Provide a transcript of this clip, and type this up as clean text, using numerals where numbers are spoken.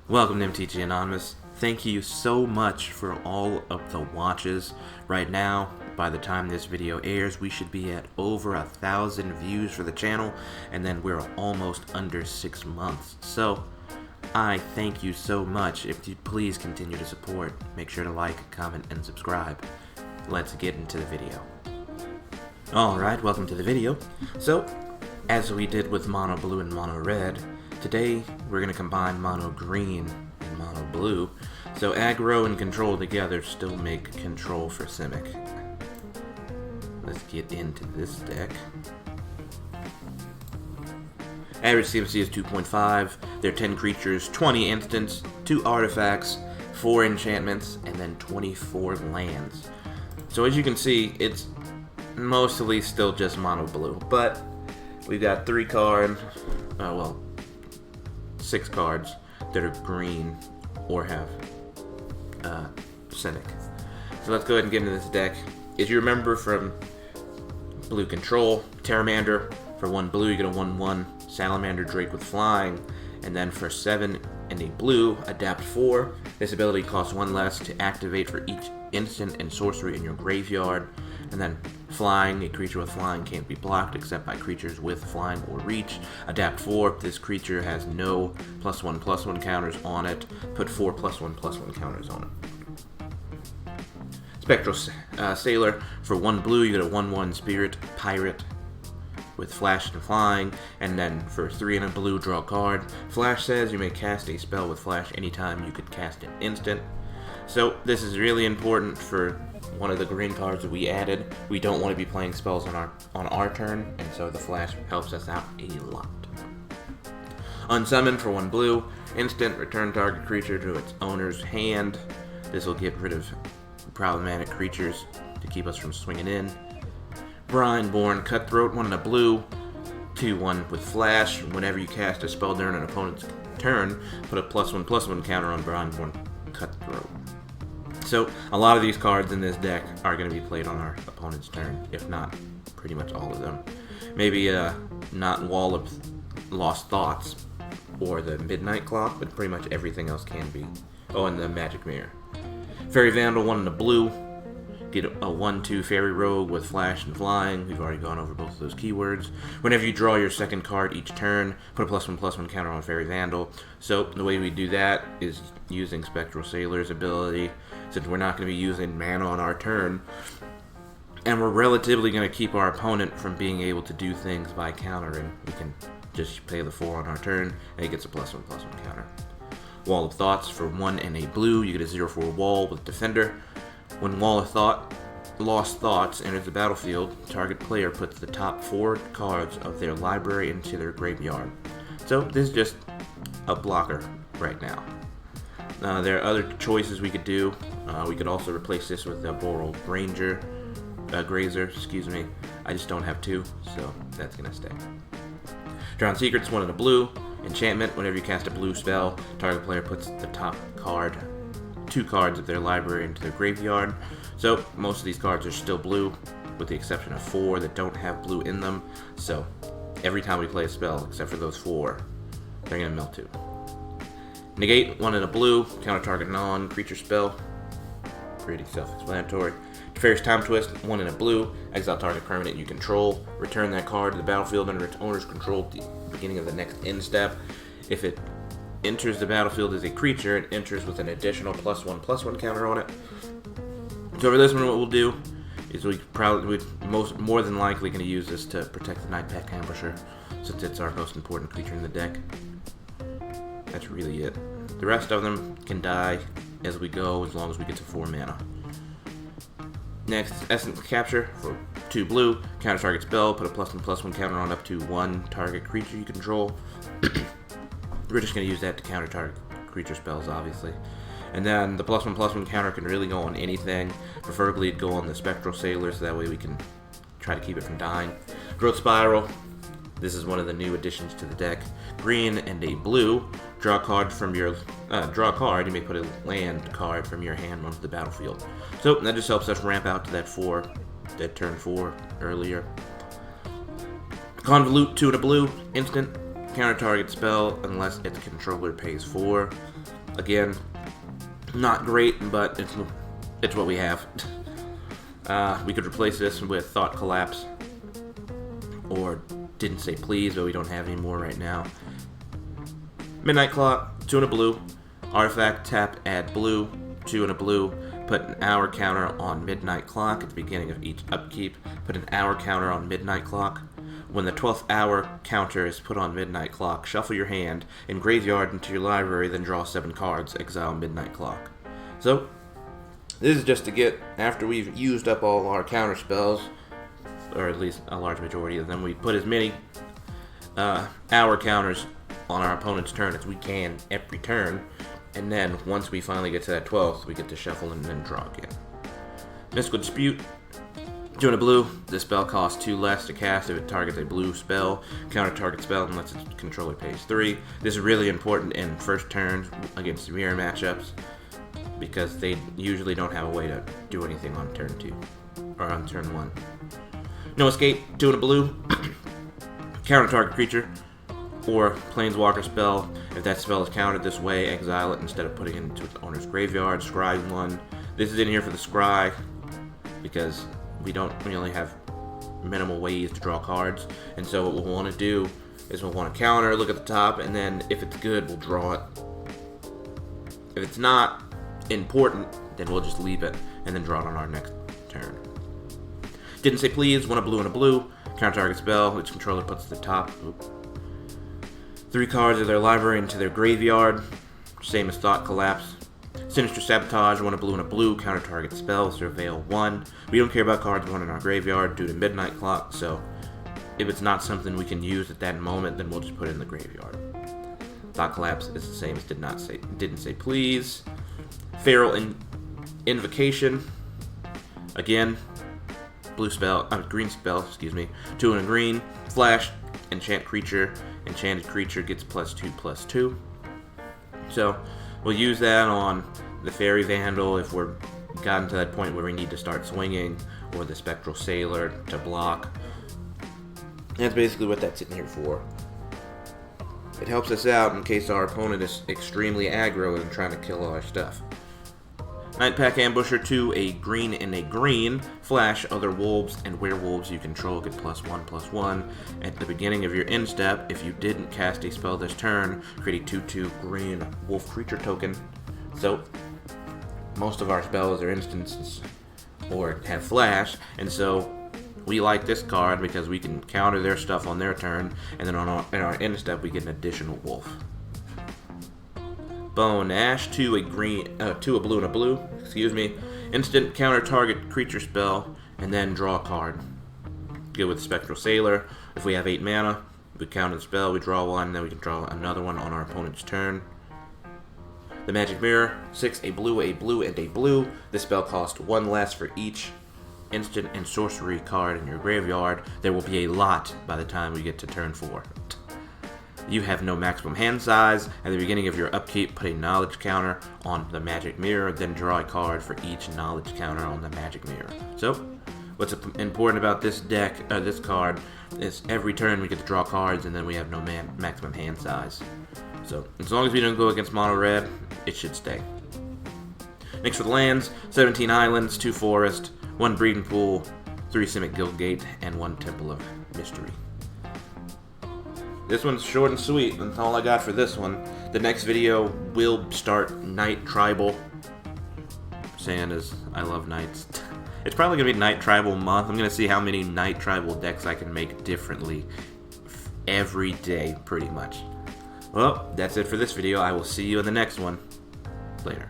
Welcome to MTG Anonymous. Thank you so much for all of the watches. Right now, by the time this video airs, we should be at over 1,000 views for the channel, and then we're almost under 6 months. So, I thank you so much. If you please continue to support, make sure to like, comment, and subscribe. Let's get into the video. Alright, welcome to the video. So, as we did with mono blue and mono red, today we're going to combine mono green and mono blue, so aggro and control together still make control for Simic. Let's get into this deck. Average CMC is 2.5, there are 10 creatures, 20 instants, 2 artifacts, 4 enchantments, and then 24 lands. So as you can see, it's mostly still just mono blue, but we've got 3 cards, 6 cards that are green or have Simic. So let's go ahead and get into this deck. As you remember from blue control, Pteramander, for 1 blue you get a 1/1 Salamander Drake with flying, and then for 7 and a blue, adapt 4. This ability costs 1 less to activate for each instant and sorcery in your graveyard. And then flying, a creature with flying can't be blocked except by creatures with flying or reach. Adapt 4, this creature has no +1/+1 counters on it. Put 4 +1/+1 counters on it. Spectral Sailor, for 1 blue you get a 1/1 Spirit Pirate with flash and flying, and then for 3 and a blue, draw a card. Flash says you may cast a spell with flash anytime you could cast an instant. So this is really important for one of the green cards that we added. We don't want to be playing spells on our turn, and so the flash helps us out a lot. Unsummon, for 1 blue, instant, return target creature to its owner's hand. This will get rid of problematic creatures to keep us from swinging in. Brineborn Cutthroat, 1 and a blue, 2/1 with flash. Whenever you cast a spell during an opponent's turn, put a +1/+1 counter on Brineborn Cutthroat. So a lot of these cards in this deck are going to be played on our opponent's turn, if not pretty much all of them. Maybe not Wall of Lost Thoughts or the Midnight Clock, but pretty much everything else can be. Oh, and the Magic Mirror. Fairy Vandal, 1 and a blue. Get a 1/2 Fairy Rogue with flash and flying. We've already gone over both of those keywords. Whenever you draw your second card each turn, put a +1/+1 counter on Fairy Vandal. So the way we do that is using Spectral Sailor's ability, since we're not going to be using mana on our turn, and we're relatively going to keep our opponent from being able to do things by countering. We can just pay the 4 on our turn, and he gets a +1/+1 counter. Wall of Thoughts, for 1 and a blue, you get a 0/4 wall with Defender. When Wall of Lost Thoughts enters the battlefield, target player puts the top 4 cards of their library into their graveyard. So this is just a blocker right now. There are other choices we could do. We could also replace this with a Boral Grazer, excuse me. I just don't have 2, so that's going to stay. Drown Secrets, 1 and a blue. Enchantment, whenever you cast a blue spell, target player puts the top 2 cards of their library into their graveyard. So most of these cards are still blue, with the exception of 4 that don't have blue in them. So every time we play a spell, except for those 4, they're going to mill 2. Negate, 1 and a blue, counter target non-creature spell. Pretty self-explanatory. Teferi's Time Twist, 1 and a blue, exile target permanent you control. Return that card to the battlefield under its owner's control at the beginning of the next end step. If it enters the battlefield as a creature, it enters with an additional +1/+1 counter on it. So for this one, what we'll do is we're more than likely going to use this to protect the Nightpack Ambusher, since it's our most important creature in the deck. That's really it. The rest of them can die as we go, as long as we get to 4 mana. Next, Essence Capture, for 2 blue, counter target spell, put a +1/+1 counter on up to 1 target creature you control. We're just going to use that to counter target creature spells, obviously. And then the +1/+1 counter can really go on anything. Preferably it'd go on the Spectral Sailor, so that way we can try to keep it from dying. Growth Spiral. This is one of the new additions to the deck. Green and a blue. Draw a card from your you may put a land card from your hand onto the battlefield. So that just helps us ramp out to that turn 4 earlier. Convolute, 2 and a blue, instant. Counter target spell unless its controller pays 4. Again, not great, but it's what we have. We could replace this with Thought Collapse, or Didn't Say Please, but we don't have any more right now. Midnight Clock, 2 and a blue. Artifact, tap, add blue, 2 and a blue. Put an hour counter on Midnight Clock at the beginning of each upkeep. Put an hour counter on Midnight Clock. When the 12th hour counter is put on Midnight Clock, shuffle your hand and graveyard into your library, then draw 7 cards, exile Midnight Clock. So, this is just to get, after we've used up all our counter spells, or at least a large majority of them, we put as many hour counters on our opponent's turn as we can every turn, and then once we finally get to that 12th, we get to shuffle and then draw again. Mystical Dispute, 2 and a blue. This spell costs 2 less to cast if it targets a blue spell. Counter target spell unless its controller pays 3. This is really important in first turns against mirror matchups, because they usually don't have a way to do anything on turn 2, or on turn 1. No Escape, 2 and a blue. Counter target creature or planeswalker spell. If that spell is countered this way, exile it instead of putting it into its owner's graveyard. Scry 1. This is in here for the Scry, because we only have minimal ways to draw cards, and so what we'll want to do is we'll want to counter, look at the top, and then if it's good, we'll draw it. If it's not important, then we'll just leave it and then draw it on our next turn. Didn't Say Please, 1 a blue and a blue. Counter target spell, which controller puts at the top. 3 cards of their library into their graveyard. Same as Thought Collapse. Sinister Sabotage, 1 a blue and a blue. Counter target spell, Surveil 1. We don't care about cards going in our graveyard due to Midnight Clock, so if it's not something we can use at that moment, then we'll just put it in the graveyard. Thought Collapse is the same as Didn't Say Please. Feral Invocation. Again, green spell, 2 and a green. Flash, enchant creature. Enchanted creature gets +2/+2. So, we'll use that on the Fairy Vandal if we're gotten to that point where we need to start swinging, or the Spectral Sailor to block. That's basically what that's in here for. It helps us out in case our opponent is extremely aggro and trying to kill all our stuff. Night Pack Ambusher, 2, a green and a green. Flash, other wolves and werewolves you control get +1/+1. At the beginning of your end step, if you didn't cast a spell this turn, create a 2/2 green wolf creature token. So, most of our spells are instances or have flash, and so we like this card because we can counter their stuff on their turn, and then in our end step we get an additional wolf. Bone Ash, 2 a blue and a blue. Instant counter target creature spell, and then draw a card. Good with Spectral Sailor. If we have 8 mana, we counter the spell, we draw 1, then we can draw another one on our opponent's turn. The Magic Mirror, 6 a blue, and a blue. This spell costs 1 less for each instant and sorcery card in your graveyard. There will be a lot by the time we get to turn 4. You have no maximum hand size. At the beginning of your upkeep, put a knowledge counter on the Magic Mirror, then draw a card for each knowledge counter on the Magic Mirror. So, what's important about this this card, is every turn we get to draw cards, and then we have no maximum hand size. So, as long as we don't go against mono red, it should stay. Next for the lands, 17 islands, 2 forest, 1 breeding pool, 3 Simic Guildgate, and 1 Temple of Mystery. This one's short and sweet. That's all I got for this one. The next video will start Night Tribal. Saying as I love Nights. It's probably going to be Night Tribal month. I'm going to see how many Night Tribal decks I can make differently every day, pretty much. Well, that's it for this video. I will see you in the next one. Later.